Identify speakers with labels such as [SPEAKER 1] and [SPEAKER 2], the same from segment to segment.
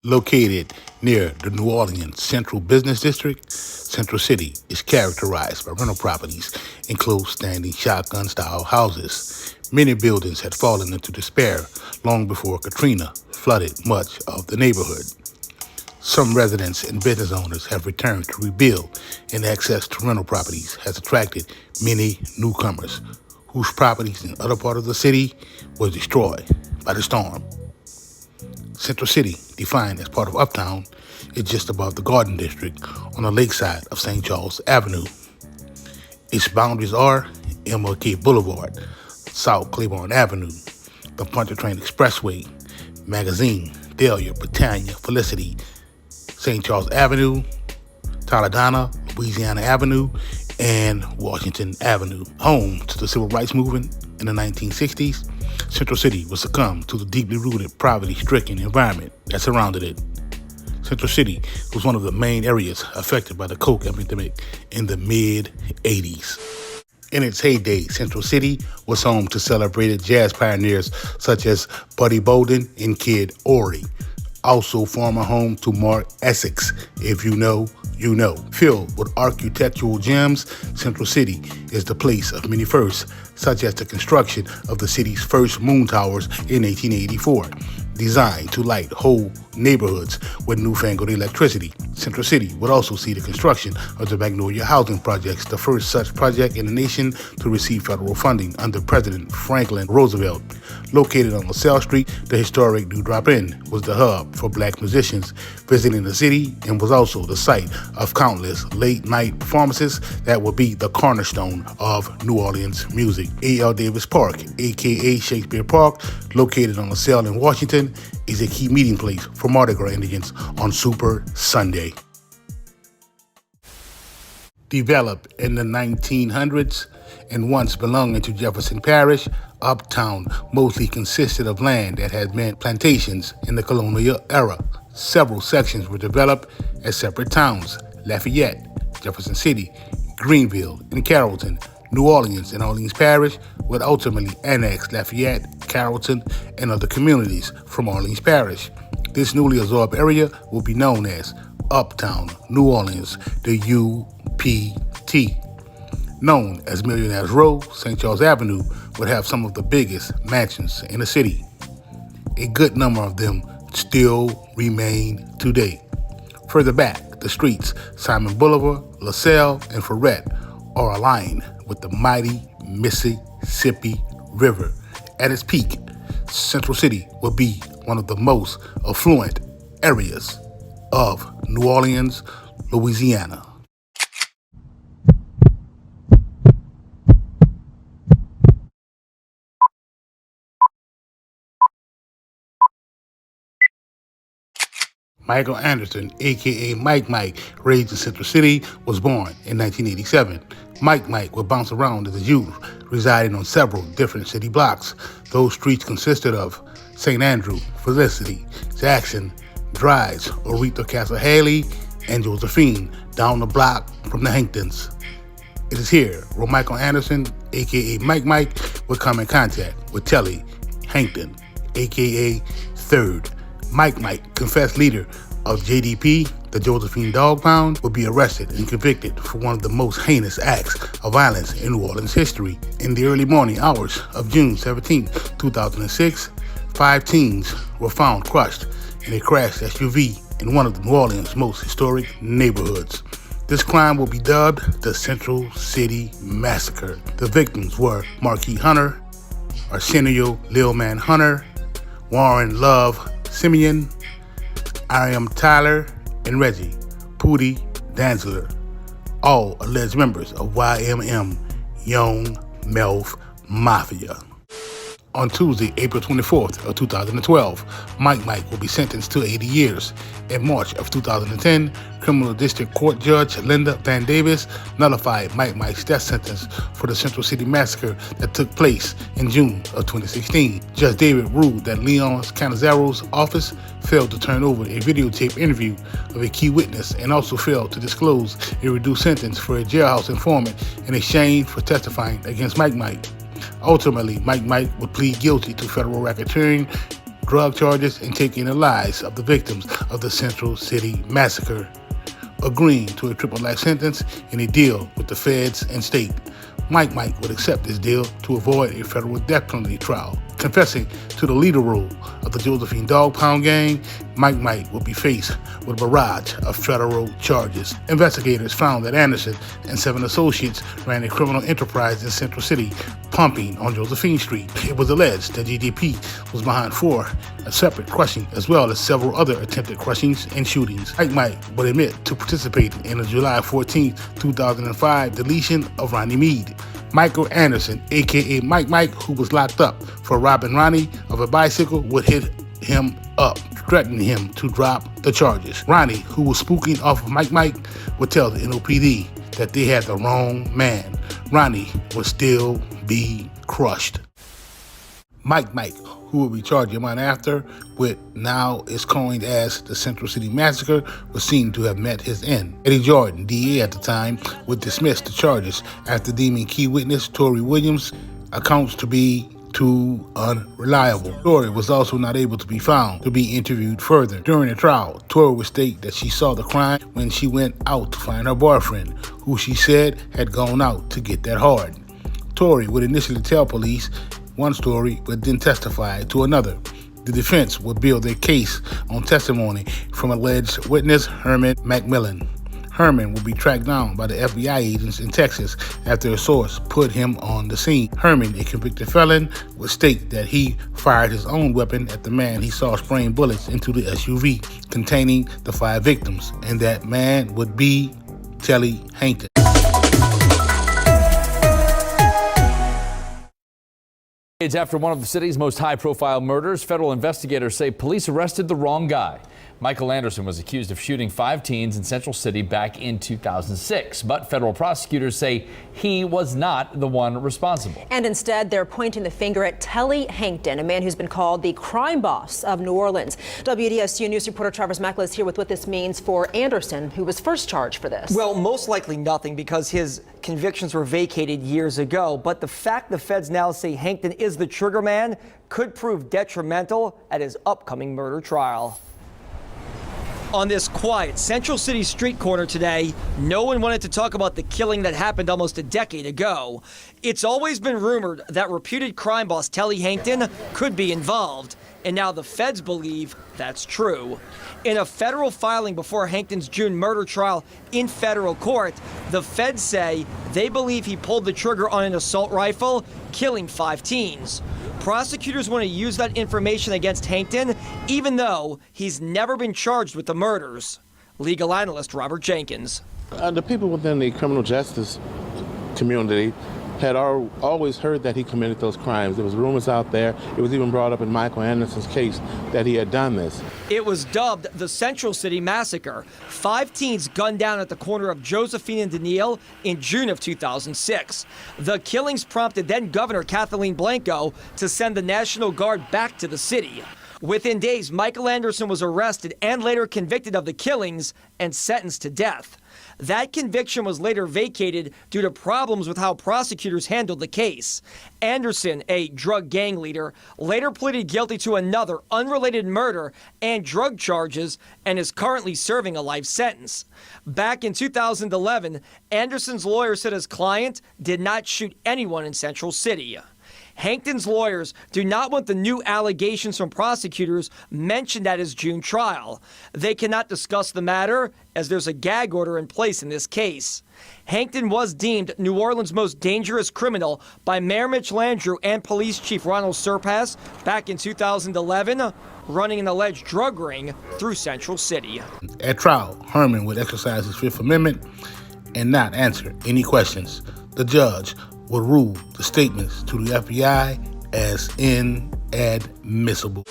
[SPEAKER 1] Located near the New Orleans Central Business District, Central City is characterized by rental properties and closed-standing shotgun-style houses. Many buildings had fallen into despair long before Katrina flooded much of the neighborhood. Some residents and business owners have returned to rebuild, and access to rental properties has attracted many newcomers whose properties in other parts of the city was destroyed by the storm. Central City, defined as part of Uptown, is just above the Garden District on the lakeside of St. Charles Avenue. Its boundaries are MLK Boulevard, South Claiborne Avenue, the Pontchartrain Expressway, Magazine, Dahlia, Britannia, Felicity, St. Charles Avenue, Taladana, Louisiana Avenue, and Washington Avenue. Home to the Civil Rights Movement in the 1960s, Central City would succumb to the deeply rooted, poverty-stricken environment that surrounded it. Central City was one of the main areas affected by the coke epidemic in the mid-'80s. In its heyday, Central City was home to celebrated jazz pioneers such as Buddy Bolden and Kid Ory. Also former home to Mark Essex, if you know, you know. Filled with architectural gems, Central City is the place of many firsts, such as the construction of the city's first moon towers in 1884, designed to light whole neighborhoods with newfangled electricity. Central City would also see the construction of the Magnolia Housing Projects, the first such project in the nation to receive federal funding under President Franklin Roosevelt. Located on LaSalle Street, the historic New Drop-In was the hub for black musicians visiting the city and was also the site of countless late-night performances that would be the cornerstone of New Orleans music. A.L. Davis Park, a.k.a. Shakespeare Park, located on LaSalle in Washington, is a key meeting place for Mardi Gras Indians on Super Sunday. Developed in the 1900s and once belonging to Jefferson Parish, Uptown mostly consisted of land that had been plantations in the colonial era. Several sections were developed as separate towns: Lafayette, Jefferson City, Greenville, and Carrollton. New Orleans and Orleans Parish would ultimately annex Lafayette, Carrollton, and other communities from Orleans Parish. This newly absorbed area will be known as Uptown New Orleans, the UPT. Known as Millionaires Row, St. Charles Avenue would have some of the biggest mansions in the city. A good number of them still remain today. Further back, the streets Simon Boulevard, LaSalle, and Ferret are aligned with the mighty Mississippi River. At its peak, Central City will be one of the most affluent areas of New Orleans, Louisiana. Michael Anderson, a.k.a. Mike, raised in Central City, was born in 1987. Mike would bounce around as a youth, residing on several different city blocks. Those streets consisted of St. Andrew, Felicity, Jackson, Dries, Aretha Castle Haley, and Josephine, down the block from the Hanktons. It is here where Michael Anderson, a.k.a. Mike, would come in contact with Telly Hankton, a.k.a. Third. Mike, confessed leader of JDP, the Josephine Dog Pound, would be arrested and convicted for one of the most heinous acts of violence in New Orleans history. In the early morning hours of June 17, 2006, 5 teens were found crushed in a crashed SUV in one of the New Orleans' most historic neighborhoods. This crime will be dubbed the Central City Massacre. The victims were Marquis Hunter, Arsenio Lil Man Hunter, Warren Love Simeon, Ariam Tyler, and Reggie Pootie Danzler, all alleged members of YMM, Young Melf Mafia. On Tuesday, April 24th of 2012, Mike will be sentenced to 80 years. In March of 2010, Criminal District Court Judge Linda Van Davis nullified Mike's death sentence for the Central City Massacre that took place in June of 2016. Judge David ruled that Leon Canizaro's office failed to turn over a videotape interview of a key witness and also failed to disclose a reduced sentence for a jailhouse informant in exchange for testifying against Mike. Ultimately, Mike would plead guilty to federal racketeering, drug charges and taking the lives of the victims of the Central City massacre, agreeing to a triple life sentence in a deal with the feds and state. Mike would accept this deal to avoid a federal death penalty trial. Confessing to the leader role of the Josephine Dog Pound gang, Mike would be faced with a barrage of federal charges. Investigators found that Anderson and 7 associates ran a criminal enterprise in Central City, pumping on Josephine Street. It was alleged that GDP was behind 4 separate crushings, as well as several other attempted crushings and shootings. Mike would admit to participating in the July 14, 2005 deletion of Ronnie Meade. Michael Anderson, a.k.a. Mike, who was locked up for robbing Ronnie of a bicycle, would hit him up, threatening him to drop the charges. Ronnie, who was spooking off of Mike, would tell the NOPD that they had the wrong man. Ronnie would still be crushed. Mike, who will be charged a month after, with now is coined as the Central City Massacre, was seen to have met his end. Eddie Jordan, DA at the time, would dismiss the charges after deeming key witness Tory Williams' accounts to be too unreliable. Tory was also not able to be found to be interviewed further. During the trial, Tory would state that she saw the crime when she went out to find her boyfriend, who she said had gone out to get that hard. Tory would initially tell police one story, but then testify to another. The defense would build their case on testimony from alleged witness Herman McMillan. Herman would be tracked down by the FBI agents in Texas after a source put him on the scene. Herman, a convicted felon, would state that he fired his own weapon at the man he saw spraying bullets into the SUV containing the 5 victims, and that man would be Telly Hankton.
[SPEAKER 2] After one of the city's most high-profile murders, federal investigators say police arrested the wrong guy. Michael Anderson was accused of shooting 5 teens in Central City back in 2006, but federal prosecutors say he was not the one responsible.
[SPEAKER 3] And instead, they're pointing the finger at Telly Hankton, a man who's been called the crime boss of New Orleans. WDSU News reporter Travis Mackler is here with what this means for Anderson, who was first charged for this.
[SPEAKER 4] Well, most likely nothing, because his convictions were vacated years ago. But the fact the feds now say Hankton is the trigger man could prove detrimental at his upcoming murder trial. On this quiet Central City street corner today, no one wanted to talk about the killing that happened almost a decade ago. It's always been rumored that reputed crime boss Telly Hankton could be involved, and now the feds believe that's true. In a federal filing before Hankton's June murder trial in federal court, the feds say they believe he pulled the trigger on an assault rifle, killing 5 teens. Prosecutors want to use that information against Hankton, even though he's never been charged with the murders. Legal analyst Robert Jenkins.
[SPEAKER 5] The people within the criminal justice community had always heard that he committed those crimes. There was rumors out there. It was even brought up in Michael Anderson's case that he had done this.
[SPEAKER 4] It was dubbed the Central City Massacre. 5 teens gunned down at the corner of Josephine and Daniil in June of 2006. The killings prompted then Governor Kathleen Blanco to send the National Guard back to the city. Within days, Michael Anderson was arrested and later convicted of the killings and sentenced to death. That conviction was later vacated due to problems with how prosecutors handled the case. Anderson, a drug gang leader, later pleaded guilty to another unrelated murder and drug charges and is currently serving a life sentence. Back in 2011, Anderson's lawyer said his client did not shoot anyone in Central City. Hankton's lawyers do not want the new allegations from prosecutors mentioned at his June trial. They cannot discuss the matter as there's a gag order in place in this case. Hankton was deemed New Orleans' most dangerous criminal by Mayor Mitch Landrieu and Police Chief Ronald Surpass back in 2011, running an alleged drug ring through Central City.
[SPEAKER 1] At trial, Herman would exercise his Fifth Amendment and not answer any questions. The judge would rule the statements to the FBI as inadmissible.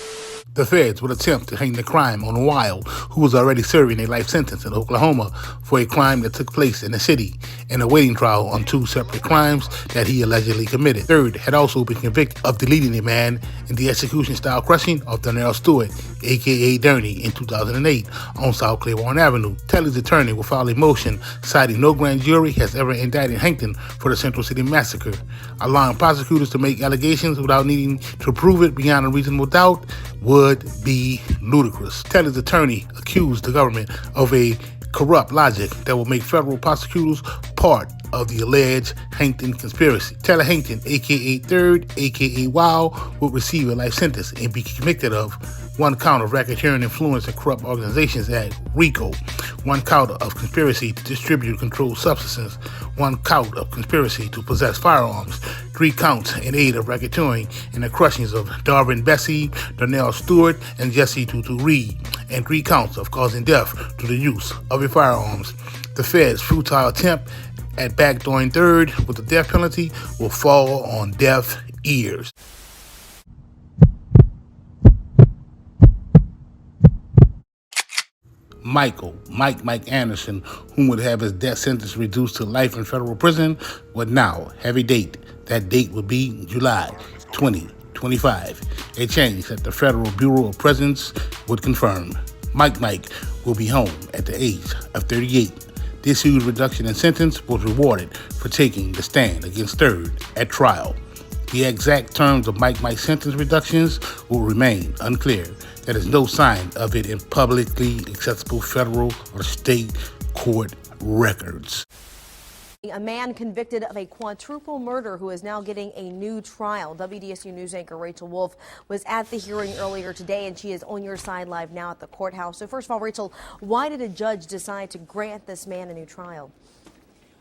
[SPEAKER 1] The feds would attempt to hang the crime on Wild, who was already serving a life sentence in Oklahoma for a crime that took place in the city, and a waiting trial on 2 separate crimes that he allegedly committed. Third had also been convicted of deleting a man in the execution-style crushing of Darnell Stewart, a.k.a. Derny, in 2008 on South Claiborne Avenue. Telly's attorney will file a motion citing no grand jury has ever indicted Hankton for the Central City Massacre, allowing prosecutors to make allegations without needing to prove it beyond a reasonable doubt would would be ludicrous. Telly's attorney accused the government of a corrupt logic that will make federal prosecutors part of the alleged Hankton conspiracy. Telly Hankton, aka Third, aka Wow, will receive a life sentence and be convicted of 1 count of racketeering, influence, and corrupt organizations Act, RICO, 1 count of conspiracy to distribute controlled substances, 1 count of conspiracy to possess firearms, 3 counts in aid of racketeering in the crushings of Darvin Bessie, Darnell Stewart, and Jesse Tutu Reed, and 3 counts of causing death through the use of a firearms. The Fed's futile attempt at backdooring Third with the death penalty will fall on deaf ears. Mike Anderson, whom would have his death sentence reduced to life in federal prison, would now have a date. That date would be July 2025, a change that the Federal Bureau of Prisons would confirm. Mike will be home at the age of 38. This huge reduction in sentence was rewarded for taking the stand against Third at trial. The exact terms of Mike's sentence reductions will remain unclear. There is no sign of it in publicly accessible federal or state court records.
[SPEAKER 3] A man convicted of a quadruple murder who is now getting a new trial. WDSU News anchor Rachel Wolf was at the hearing earlier today, and she is on your side live now at the courthouse. So first of all, Rachel, why did a judge decide to grant this man a new trial?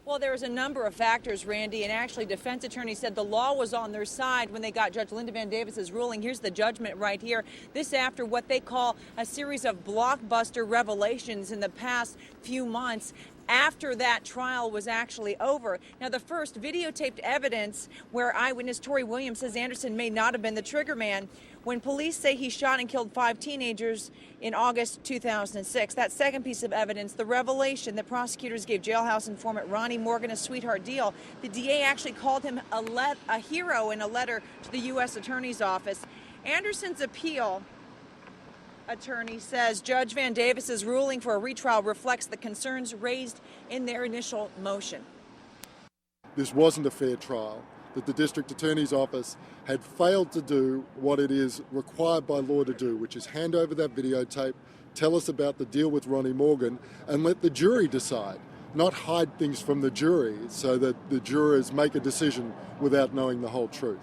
[SPEAKER 6] Well, there was a number of factors, Randy, and actually defense attorneys said the law was on their side when they got Judge Linda Van Davis's ruling. Here's the judgment right here. This after what they call a series of blockbuster revelations in the past few months after that trial was actually over. Now, the first videotaped evidence where eyewitness Tori Williams says Anderson may not have been the trigger man when police say he shot and killed 5 teenagers in August 2006. That second piece of evidence, the revelation that prosecutors gave jailhouse informant Ronnie Morgan a sweetheart deal. The DA actually called him a hero in a letter to the U.S. Attorney's Office. Anderson's appeal attorney says Judge Van Davis's ruling for a retrial reflects the concerns raised in their initial motion.
[SPEAKER 7] This wasn't a fair trial, that the District Attorney's Office had failed to do what it is required by law to do, which is hand over that videotape, tell us about the deal with Ronnie Morgan, and let the jury decide, not hide things from the jury so that the jurors make a decision without knowing the whole truth.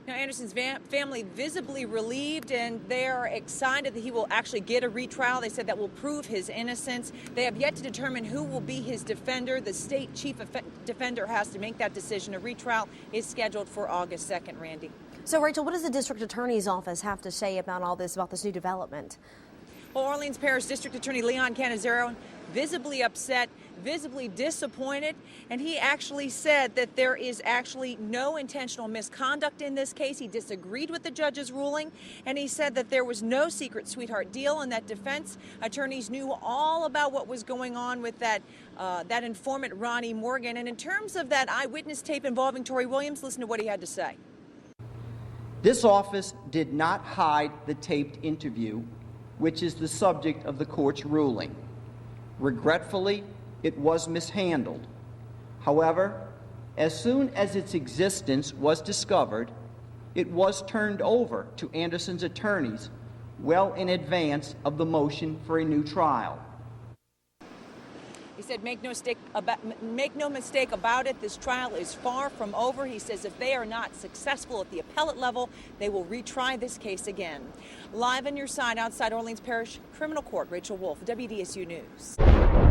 [SPEAKER 6] Now, Anderson's family visibly relieved, and they're excited that he will actually get a retrial. They said that will prove his innocence. They have yet to determine who will be his defender. The state chief defender has to make that decision. A retrial is scheduled for August 2nd, Randy.
[SPEAKER 3] So, Rachel, what does the district attorney's office have to say about this new development?
[SPEAKER 6] Well, Orleans Parish District Attorney Leon Canizero visibly upset, visibly disappointed, and he actually said that there is actually no intentional misconduct in this case. He disagreed with the judge's ruling, and he said that there was no secret sweetheart deal and that defense attorneys knew all about what was going on with that informant Ronnie Morgan. And in terms of that eyewitness tape involving Tori Williams, listen to what he had to say.
[SPEAKER 8] This office did not hide the taped interview, which is the subject of the court's ruling. Regretfully, it was mishandled. However, as soon as its existence was discovered, it was turned over to Anderson's attorneys well in advance of the motion for a new trial.
[SPEAKER 6] He said, make no mistake about it, this trial is far from over. He says if they are not successful at the appellate level, they will retry this case again. Live on your side outside Orleans Parish Criminal Court, Rachel Wolf, WDSU News.